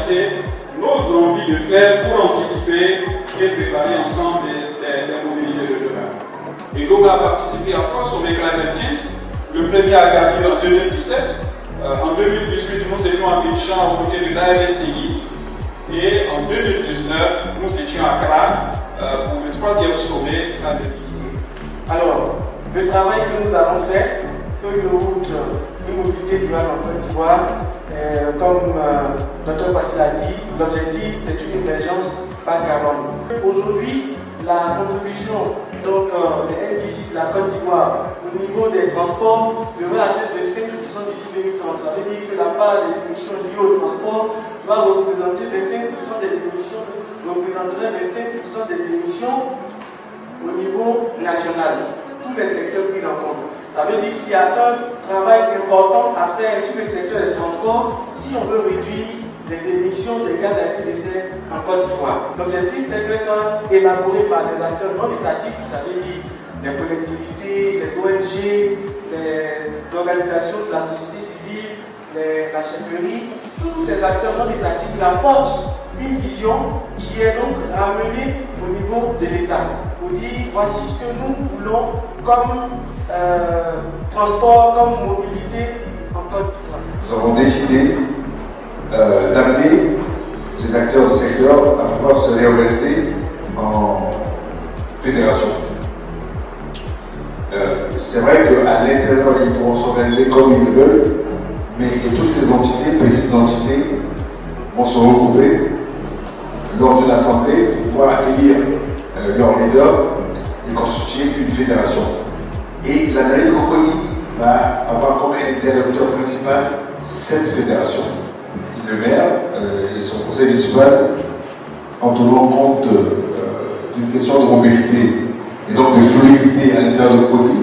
réalité nos envies de faire pour anticiper et préparer ensemble les mobilités de demain. Et donc, on a participé à trois sommets Climate Change. Le premier à Agadir en 2017. En 2018, nous étions à Abidjan aux côtés de l'ARSI. Et en 2019, nous étions à Accra pour le troisième sommet Climate Change. Alors, le travail que nous avons fait, feuille de route, mobilité durable en Côte d'Ivoire, comme Dr Passy l'a dit, l'objectif c'est une émergence bas carbone. Aujourd'hui, la contribution des NDC de la Côte d'Ivoire au niveau des transports devrait atteindre 25% d'ici 2030. Ça veut dire que la part des émissions liées au transport va représenter 25% des émissions, représenterait 25% des émissions au niveau national, tous les secteurs pris en compte. Ça veut dire qu'il y a un travail important à faire sur le secteur des transports si on veut réduire les émissions de gaz à effet de serre en Côte d'Ivoire. L'objectif, c'est que ça soit élaboré par des acteurs non étatiques, ça veut dire les collectivités, les ONG, les organisations de la société civile, la chefferie. Tous ces acteurs non étatiques apportent une vision qui est donc ramenée au niveau de l'État pour dire voici ce que nous voulons comme transport, comme mobilité en Côte d'Ivoire. Nous avons décidé d'amener les acteurs du secteur à pouvoir se réorganiser en fédération. C'est vrai qu'à l'intérieur, ils pourront s'organiser comme ils veulent, mais toutes ces entités, petites entités, vont se regrouper lors de l'Assemblée pour pouvoir élire leur leader et constituer une fédération. Et la mairie de Cocody va avoir comme interlocuteur principal cette fédération. Le maire et son conseil municipal, en tenant compte d'une question de mobilité et donc de fluidité à l'intérieur de Cocody.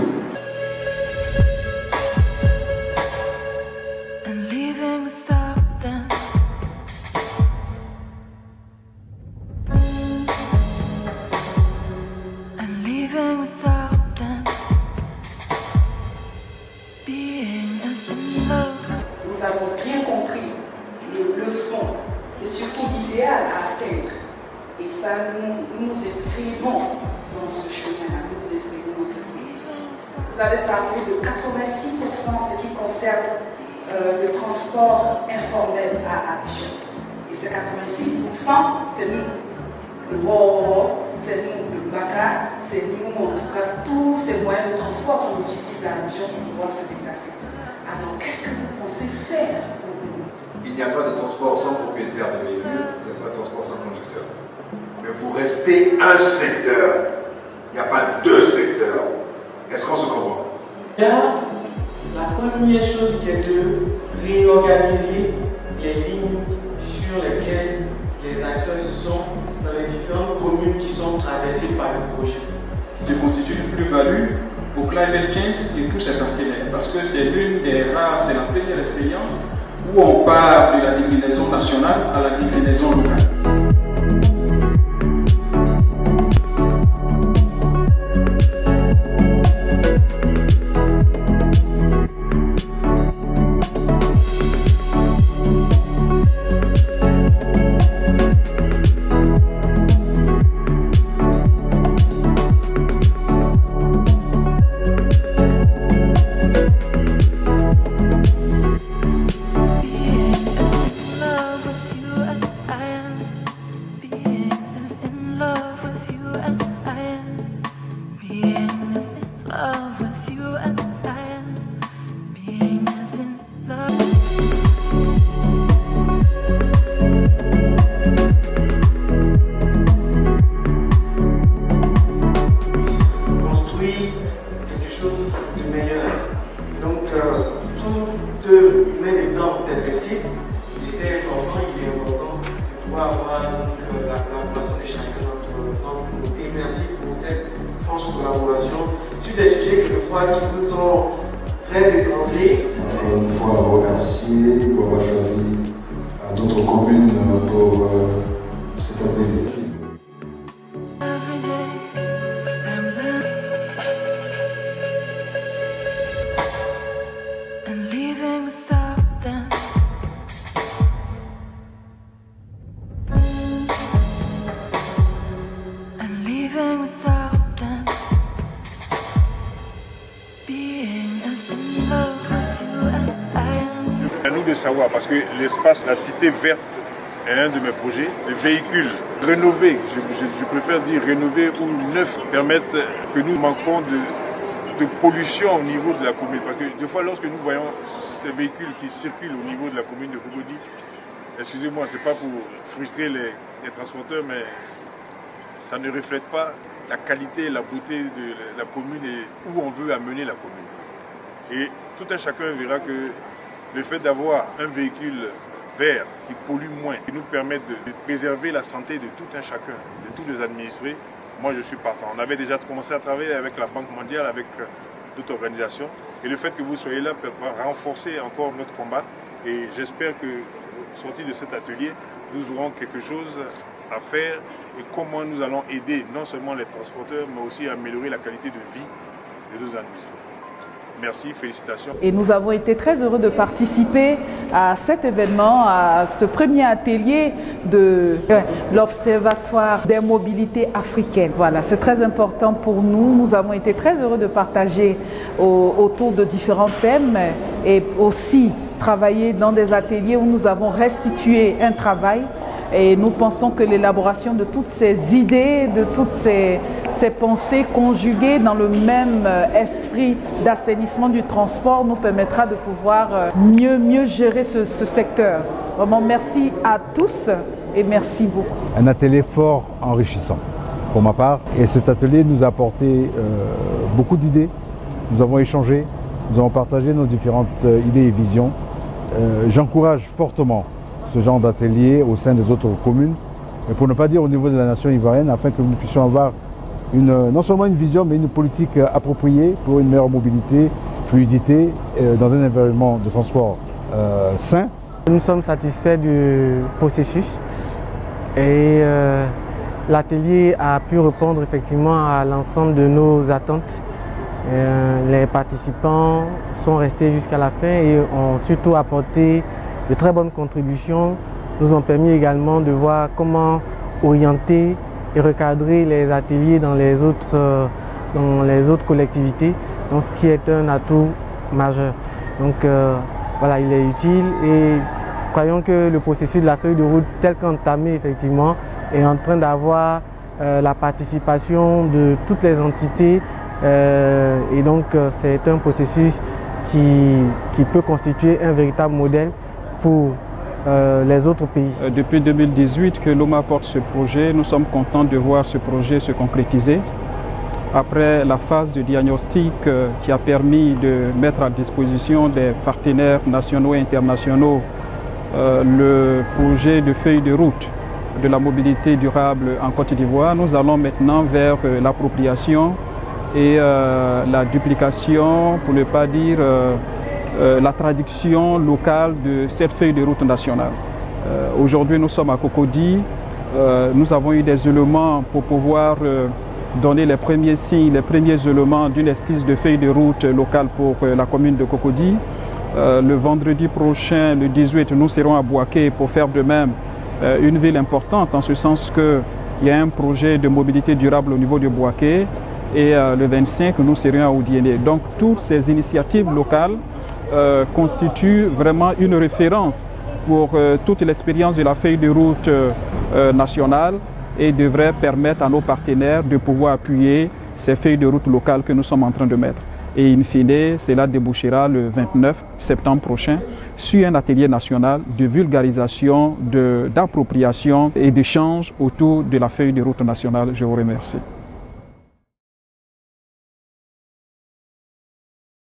Nous avons bien compris le fond et surtout l'idéal à atteindre. Et ça, nous nous inscrivons dans ce chemin-là, nous nous inscrivons dans cette politique. Vous avez parlé de 86% en ce qui concerne le transport informel à Abidjan. Et ces 86%, c'est nous. Le Woro, c'est nous. Le Baka, c'est nous. En tout cas, tous ces moyens de transport qu'on utilise à Abidjan pour pouvoir se déplacer. Alors, qu'est-ce que vous pensez faire pour nous? Il n'y a pas de transport sans propriétaire de véhicule, il n'y a pas de transport sans conducteur. Mais vous restez un secteur, il n'y a pas deux secteurs. Est-ce qu'on se comprend? La première chose qui est de réorganiser les lignes sur lesquelles les acteurs sont dans les différentes communes qui sont traversées par le projet. De constituer une plus-value pour Climate Change et tous ses partenaires, parce que c'est l'une des rares, c'est la première expérience où on part de la déclinaison nationale à la déclinaison locale. Sur des sujets quelquefois qui nous sont très étrangers. Il faut remercier pour avoir choisi d'autres communes pour cette activité. À nous de savoir, parce que l'espace, la cité verte est un de mes projets. Les véhicules rénovés, je préfère dire rénovés ou neufs, permettent que nous manquons de pollution au niveau de la commune. Parce que des fois, lorsque nous voyons ces véhicules qui circulent au niveau de la commune de Cocody, excusez-moi, ce n'est pas pour frustrer les transporteurs, mais ça ne reflète pas la qualité et la beauté de la commune et où on veut amener la commune. Et tout un chacun verra que le fait d'avoir un véhicule vert qui pollue moins, qui nous permet de préserver la santé de tout un chacun, de tous les administrés, moi je suis partant. On avait déjà commencé à travailler avec la Banque mondiale, avec d'autres organisations. Et le fait que vous soyez là peut renforcer encore notre combat. Et j'espère que, sorti de cet atelier, nous aurons quelque chose à faire et comment nous allons aider non seulement les transporteurs, mais aussi à améliorer la qualité de vie de nos administrés. Merci, félicitations. Et nous avons été très heureux de participer à cet événement, à ce premier atelier de l'Observatoire des mobilités africaines. Voilà, c'est très important pour nous. Nous avons été très heureux de partager autour de différents thèmes et aussi travailler dans des ateliers où nous avons restitué un travail. Et nous pensons que l'élaboration de toutes ces idées, de toutes ces pensées conjuguées dans le même esprit d'assainissement du transport nous permettra de pouvoir mieux gérer ce secteur. Vraiment, merci à tous et merci beaucoup. Un atelier fort enrichissant pour ma part. Et cet atelier nous a apporté beaucoup d'idées. Nous avons échangé, nous avons partagé nos différentes idées et visions. J'encourage fortement ce genre d'atelier au sein des autres communes, et pour ne pas dire au niveau de la nation ivoirienne, afin que nous puissions avoir non seulement une vision, mais une politique appropriée pour une meilleure mobilité, fluidité, dans un environnement de transport sain. Nous sommes satisfaits du processus et l'atelier a pu répondre effectivement à l'ensemble de nos attentes. Les participants sont restés jusqu'à la fin et ont surtout apporté de très bonnes contributions, nous ont permis également de voir comment orienter et recadrer les ateliers dans les autres collectivités, donc ce qui est un atout majeur. Donc voilà, il est utile et croyons que le processus de la feuille de route tel qu'entamé effectivement est en train d'avoir la participation de toutes les entités et donc c'est un processus qui peut constituer un véritable modèle pour les autres pays. Depuis 2018 que l'OMA porte ce projet, nous sommes contents de voir ce projet se concrétiser. Après la phase de diagnostic qui a permis de mettre à disposition des partenaires nationaux et internationaux le projet de feuille de route de la mobilité durable en Côte d'Ivoire, nous allons maintenant vers l'appropriation et la duplication, pour ne pas dire la traduction locale de cette feuille de route nationale. Aujourd'hui, nous sommes à Cocody. Nous avons eu des éléments pour pouvoir donner les premiers signes, les premiers éléments d'une esquisse de feuille de route locale pour la commune de Cocody. Le vendredi prochain, le 18, nous serons à Bouaké pour faire de même une ville importante, en ce sens qu'il y a un projet de mobilité durable au niveau de Bouaké. Et le 25, nous serons à Odiéné. Donc, toutes ces initiatives locales constitue vraiment une référence pour toute l'expérience de la feuille de route nationale et devrait permettre à nos partenaires de pouvoir appuyer ces feuilles de route locales que nous sommes en train de mettre. Et in fine, cela débouchera le 29 septembre prochain sur un atelier national de vulgarisation, d'appropriation et d'échange autour de la feuille de route nationale. Je vous remercie.